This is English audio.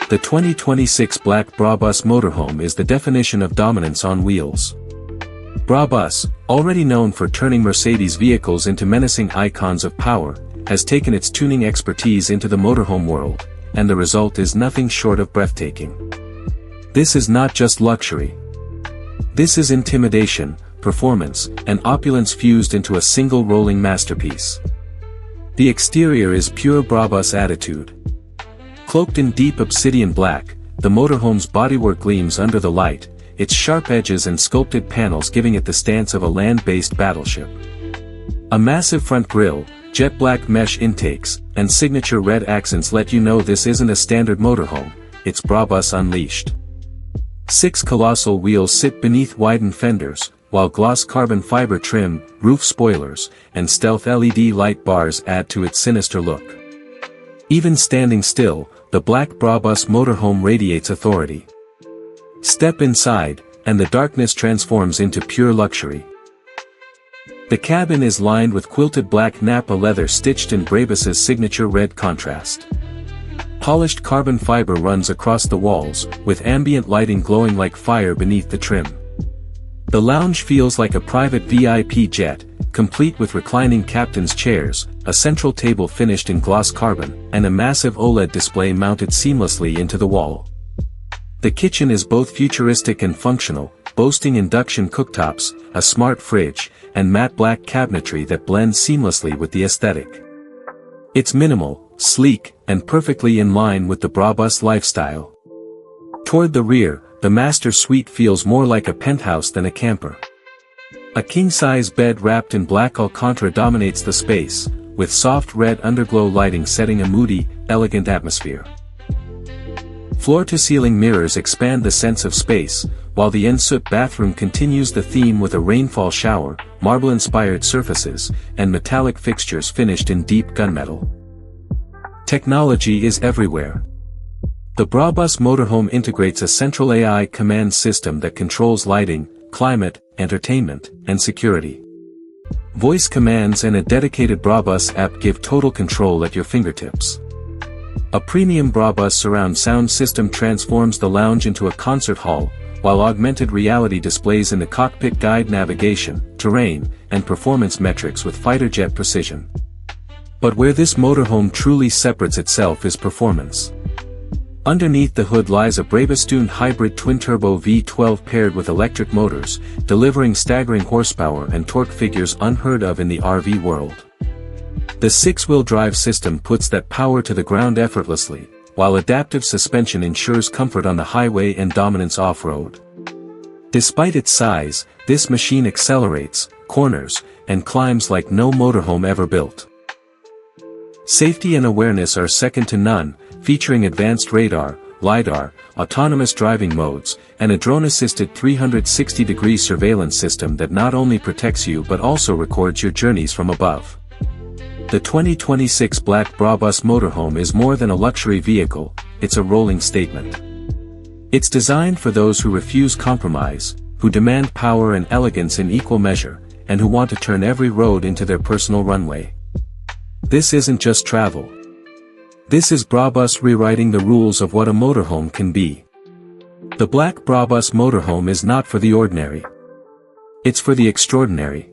The 2026 Black Brabus Motorhome is the definition of dominance on wheels. Brabus, already known for turning Mercedes vehicles into menacing icons of power, has taken its tuning expertise into the motorhome world, and the result is nothing short of breathtaking. This is not just luxury. This is intimidation, performance, and opulence fused into a single rolling masterpiece. The exterior is pure Brabus attitude. Cloaked in deep obsidian black, the motorhome's bodywork gleams under the light, its sharp edges and sculpted panels giving it the stance of a land-based battleship. A massive front grille, jet black mesh intakes, and signature red accents let you know this isn't a standard motorhome, it's Brabus unleashed. 6 colossal wheels sit beneath widened fenders, while gloss carbon fiber trim, roof spoilers, and stealth LED light bars add to its sinister look. Even standing still, the Black Brabus Motorhome radiates authority. Step inside, and the darkness transforms into pure luxury. The cabin is lined with quilted black Napa leather stitched in Brabus's signature red contrast. Polished carbon fiber runs across the walls, with ambient lighting glowing like fire beneath the trim. The lounge feels like a private VIP jet, complete with reclining captain's chairs, a central table finished in gloss carbon, and a massive OLED display mounted seamlessly into the wall. The kitchen is both futuristic and functional, boasting induction cooktops, a smart fridge, and matte black cabinetry that blends seamlessly with the aesthetic. It's minimal, sleek, and perfectly in line with the Brabus lifestyle. Toward the rear, the master suite feels more like a penthouse than a camper. A king-size bed wrapped in black Alcantara dominates the space, with soft red underglow lighting setting a moody, elegant atmosphere. Floor-to-ceiling mirrors expand the sense of space, while the ensuite bathroom continues the theme with a rainfall shower, marble-inspired surfaces, and metallic fixtures finished in deep gunmetal. Technology is everywhere. The Brabus Motorhome integrates a central AI command system that controls lighting, climate, entertainment, and security. Voice commands and a dedicated Brabus app give total control at your fingertips. A premium Brabus surround sound system transforms the lounge into a concert hall, while augmented reality displays in the cockpit guide navigation, terrain, and performance metrics with fighter jet precision. But where this motorhome truly separates itself is performance. Underneath the hood lies a Brabus-tuned hybrid twin-turbo V12 paired with electric motors, delivering staggering horsepower and torque figures unheard of in the RV world. The 6-wheel drive system puts that power to the ground effortlessly, while adaptive suspension ensures comfort on the highway and dominance off-road. Despite its size, this machine accelerates, corners, and climbs like no motorhome ever built. Safety and awareness are second to none, featuring advanced radar, LiDAR, autonomous driving modes, and a drone-assisted 360-degree surveillance system that not only protects you but also records your journeys from above. The 2026 Black Brabus Motorhome is more than a luxury vehicle, it's a rolling statement. It's designed for those who refuse compromise, who demand power and elegance in equal measure, and who want to turn every road into their personal runway. This isn't just travel. This is Brabus rewriting the rules of what a motorhome can be. The Black Brabus Motorhome is not for the ordinary. It's for the extraordinary.